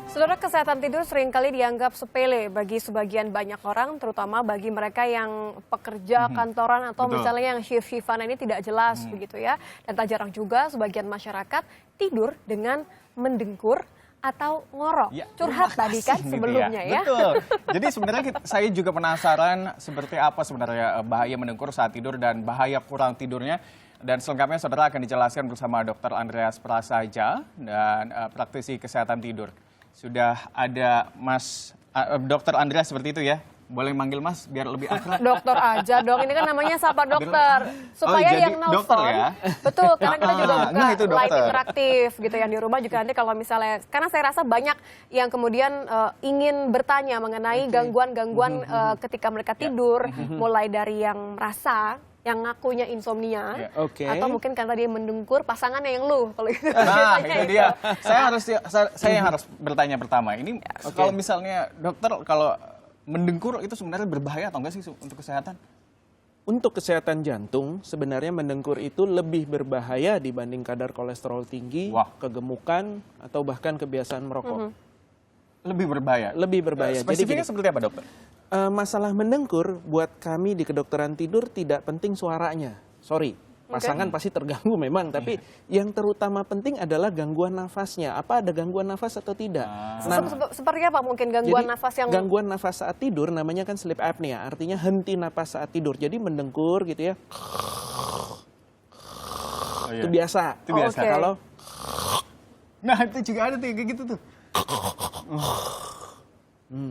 Saudara, kesehatan tidur seringkali dianggap sepele bagi sebagian banyak orang, terutama bagi mereka yang pekerja kantoran atau Betul. misalnya yang shift-shiftan ini tidak jelas begitu ya. Dan tak jarang juga sebagian masyarakat tidur dengan mendengkur atau ngorok. Ya, Curhat terima tadi kasih kan gitu sebelumnya ya. Betul. Jadi sebenarnya saya juga penasaran seperti apa sebenarnya bahaya mendengkur saat tidur dan bahaya kurang tidurnya. Dan selengkapnya saudara akan dijelaskan bersama Dr. Andreas Prasaja dan praktisi kesehatan tidur. Sudah ada Dr. Andreas seperti itu ya. Boleh manggil Mas biar lebih akrab. Dokter aja dong, ini kan namanya sapa dokter. Supaya jadi yang nelfon, dokter ya? betul, karena kita juga buka Nah, itu line dokter. interaktif gitu yang di rumah juga nanti kalau misalnya, karena saya rasa banyak yang kemudian ingin bertanya mengenai gangguan-gangguan ketika mereka tidur, mulai dari yang merasa, yang ngakunya insomnia, Ya, oke. atau mungkin karena dia mendengkur, pasangannya yang lu. Kalau gitu. Nah, biasanya itu dia. Saya yang harus bertanya pertama. Ini Oke. kalau misalnya dokter, kalau mendengkur itu sebenarnya berbahaya atau enggak sih untuk kesehatan? Untuk kesehatan jantung, sebenarnya mendengkur itu lebih berbahaya dibanding kadar kolesterol tinggi, Wah. kegemukan, atau bahkan kebiasaan merokok. Lebih berbahaya. Lebih berbahaya. Jadi Spesifiknya gini, seperti apa, dokter? masalah mendengkur buat kami di kedokteran tidur tidak penting suaranya. Sorry, pasangan pasti terganggu memang, tapi yang terutama penting adalah gangguan nafasnya. Apa ada gangguan nafas atau tidak? Seperti apa mungkin gangguan Jadi, nafas yang gangguan nafas saat tidur namanya kan sleep apnea, artinya henti napas saat tidur. Jadi mendengkur gitu ya. Oh, iya. Itu biasa. Itu biasa. oke. Kalau Nah, itu juga ada tuh kayak gitu tuh.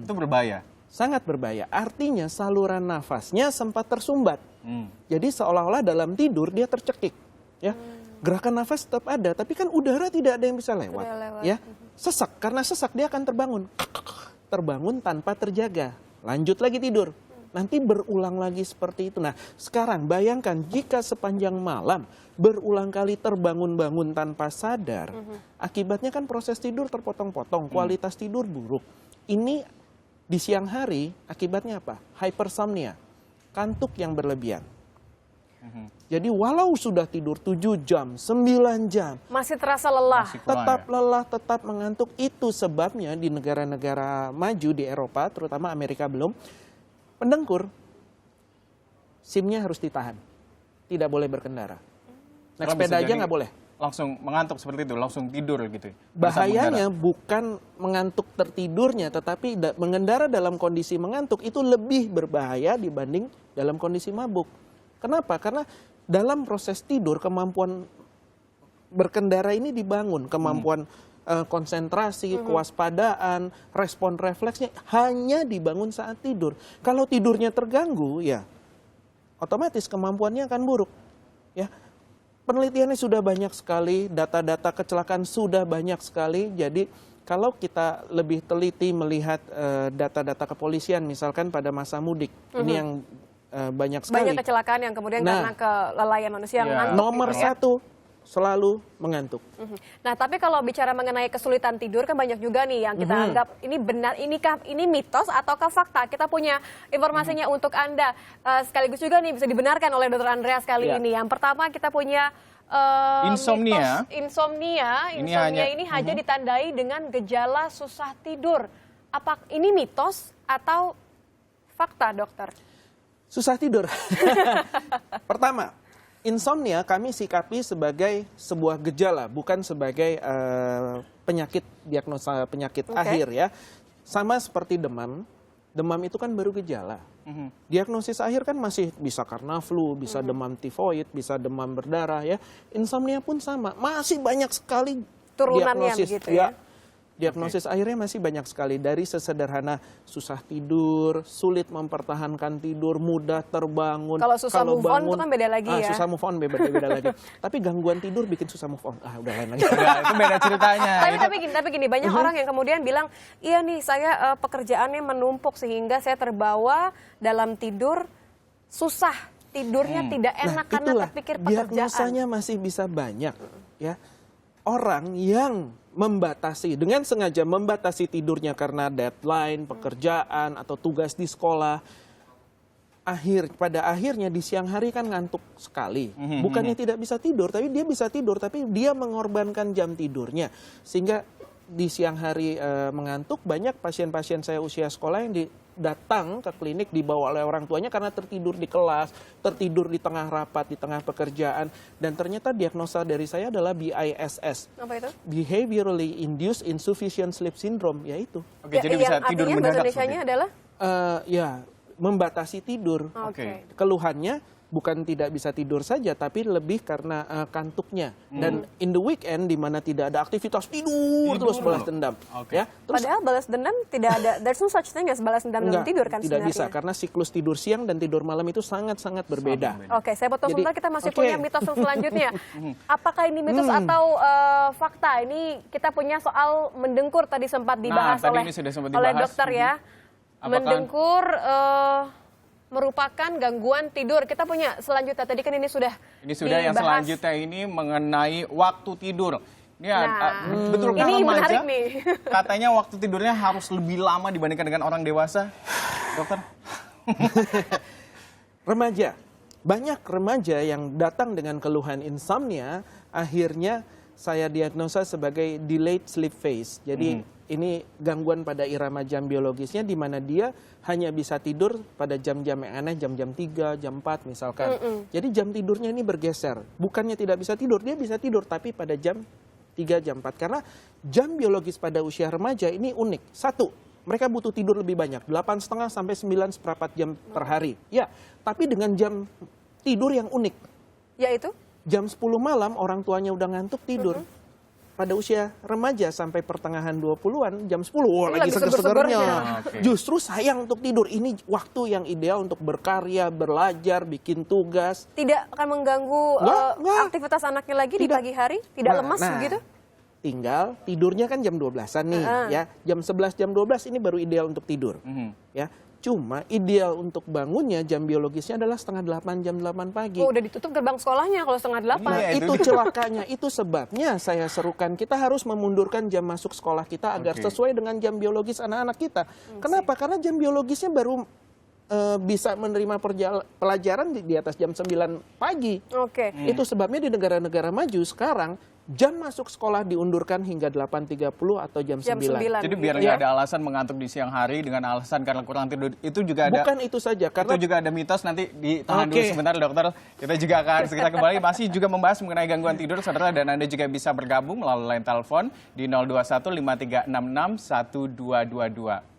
Itu berbahaya. sangat berbahaya. Artinya saluran nafasnya sempat tersumbat. Hmm. Jadi seolah-olah dalam tidur dia tercekik, ya. Gerakan nafas tetap ada, tapi kan udara tidak ada yang bisa lewat, Tidak lewat. ya. Sesak, karena sesak dia akan terbangun. Terbangun tanpa terjaga. Lanjut lagi tidur. Nanti berulang lagi seperti itu. Nah, sekarang bayangkan jika sepanjang malam berulang kali terbangun-bangun tanpa sadar, akibatnya kan proses tidur terpotong-potong, kualitas tidur buruk. Ini di siang hari akibatnya apa? Hypersomnia, kantuk yang berlebihan. Jadi walau sudah tidur 7 jam, 9 jam, masih terasa lelah. Masih kurang tetap ya? lelah, tetap mengantuk. Itu sebabnya di negara-negara maju di Eropa, terutama Amerika belum, pendengkur, SIM-nya harus ditahan. Tidak boleh berkendara. Naik Karena sepeda bisa aja jadi nggak boleh. Langsung mengantuk seperti itu, langsung tidur gitu. Bahayanya bukan mengantuk tertidurnya, tetapi mengendara dalam kondisi mengantuk itu lebih berbahaya dibanding dalam kondisi mabuk. Kenapa? Karena dalam proses tidur kemampuan berkendara ini dibangun, kemampuan konsentrasi, kewaspadaan, respon refleksnya hanya dibangun saat tidur. Kalau tidurnya terganggu, ya otomatis kemampuannya akan buruk. Ya, penelitiannya sudah banyak sekali, data-data kecelakaan sudah banyak sekali. Jadi kalau kita lebih teliti melihat data-data kepolisian, misalkan pada masa mudik, ini yang banyak sekali. Banyak kecelakaan yang kemudian Nah. karena kelalaian manusia yang Iya. ngantuk Nomor gitu ya. satu selalu mengantuk. Nah, tapi kalau bicara mengenai kesulitan tidur kan banyak juga nih yang kita anggap ini benar, ini mitos ataukah fakta? Kita punya informasinya untuk Anda. Sekaligus juga nih bisa dibenarkan oleh Dr. Andreas kali Ya. ini. Yang pertama kita punya Insomnia. mitos insomnia Ini ini hanya ditandai dengan gejala susah tidur. Apa ini mitos atau fakta, dokter? Susah tidur. Pertama, insomnia kami sikapi sebagai sebuah gejala, bukan sebagai penyakit, diagnosa penyakit Oke. akhir ya. Sama seperti demam, demam itu kan baru gejala. Diagnosis akhir kan masih bisa karena flu, bisa demam tifoid, bisa demam berdarah ya. Insomnia pun sama, masih banyak sekali Turunannya diagnosis begitu ya? Diagnosis akhirnya masih banyak sekali, dari sesederhana susah tidur, sulit mempertahankan tidur, mudah terbangun. Kalau susah move on itu kan beda lagi ya? Susah move on beda lagi. Tapi gangguan tidur bikin susah move on. Udah lain lagi. Ya, itu beda ceritanya. Tapi gini banyak orang yang kemudian bilang, iya nih saya pekerjaannya menumpuk sehingga saya terbawa dalam tidur, susah tidurnya tidak enak karena itulah, terpikir pekerjaan. diagnosanya masih bisa banyak ya. Orang yang dengan sengaja membatasi tidurnya karena deadline, pekerjaan atau tugas di sekolah, pada akhirnya di siang hari kan ngantuk sekali. Bukannya tidak bisa tidur, tapi dia bisa tidur, tapi dia mengorbankan jam tidurnya. Sehingga di siang hari mengantuk, banyak pasien-pasien saya usia sekolah yang datang ke klinik dibawa oleh orang tuanya karena tertidur di kelas, tertidur di tengah rapat, di tengah pekerjaan. Dan ternyata diagnosa dari saya adalah BISS. Apa itu? Behaviorally Induced Insufficient Sleep Syndrome, yaitu. Oke, jadi bisa yang tidur artinya bahasa mendadak. Indonesianya adalah? Ya, membatasi tidur. Oke. Keluhannya bukan tidak bisa tidur saja, tapi lebih karena kantuknya. Dan in the weekend, di mana tidak ada aktivitas, tidur terus balas dendam. Oke. Ya, terus Padahal balas dendam tidak ada, there's no such thing as balas dendam dalam enggak, tidur kan tidak sebenarnya. bisa, karena siklus tidur siang dan tidur malam itu sangat-sangat berbeda. Oke, saya potong Jadi, sebentar, kita masih oke. punya mitos selanjutnya. Apakah ini mitos atau fakta? Ini kita punya soal mendengkur tadi sempat dibahas tadi oleh ini sudah sempat oleh dibahas. dokter ya. Apakah- Mendengkur merupakan gangguan tidur. Kita punya selanjutnya, tadi kan ini sudah Ini sudah yang dibahas. selanjutnya ini mengenai waktu tidur. Ini Nah, betulkah ini remaja? menarik nih. Katanya waktu tidurnya harus lebih lama dibandingkan dengan orang dewasa, dokter? Remaja, banyak remaja yang datang dengan keluhan insomnia, akhirnya saya diagnosa sebagai delayed sleep phase. Jadi ini gangguan pada irama jam biologisnya, di mana dia hanya bisa tidur pada jam-jam yang aneh, jam-jam 3, jam 4 misalkan. Jadi jam tidurnya ini bergeser. Bukannya tidak bisa tidur, dia bisa tidur tapi pada jam 3, jam 4. Karena jam biologis pada usia remaja ini unik. Satu, mereka butuh tidur lebih banyak, 8,5 sampai 9,4 jam per hari. Ya, tapi dengan jam tidur yang unik. Yaitu? Jam 10 malam orang tuanya udah ngantuk tidur. Pada usia remaja sampai pertengahan 20-an, jam 10, Ini lagi lagi seger-segernya. Oke. Justru sayang untuk tidur. Ini waktu yang ideal untuk berkarya, belajar, bikin tugas. Tidak akan mengganggu Nggak. aktivitas anaknya lagi di Tidak. pagi hari? Tidak lemas Nah, begitu? Tinggal tidurnya kan jam 12-an nih, ya. Jam 11, jam 12 ini baru ideal untuk tidur. Ya. Cuma ideal untuk bangunnya jam biologisnya adalah setengah 8, jam 8 pagi. Oh, udah ditutup gerbang sekolahnya kalau setengah 8. Nah, Iya, itu celakanya. Itu sebabnya saya serukan kita harus memundurkan jam masuk sekolah kita agar Oke. sesuai dengan jam biologis anak-anak kita. Kenapa? Karena jam biologisnya baru bisa menerima pelajaran di atas jam 9 pagi. Oke. Itu sebabnya di negara-negara maju sekarang jam masuk sekolah diundurkan hingga 8.30 atau jam 9. Jam 9. Jadi biar nggak ada alasan mengantuk di siang hari dengan alasan karena kurang tidur. Itu juga ada. Bukan itu saja, karena Itu juga ada mitos, nanti ditahan dulu Oke. sebentar dokter. Kita juga akan segera kembali, masih juga membahas mengenai gangguan tidur saudara, dan Anda juga bisa bergabung melalui line telepon di 021 5366 1222.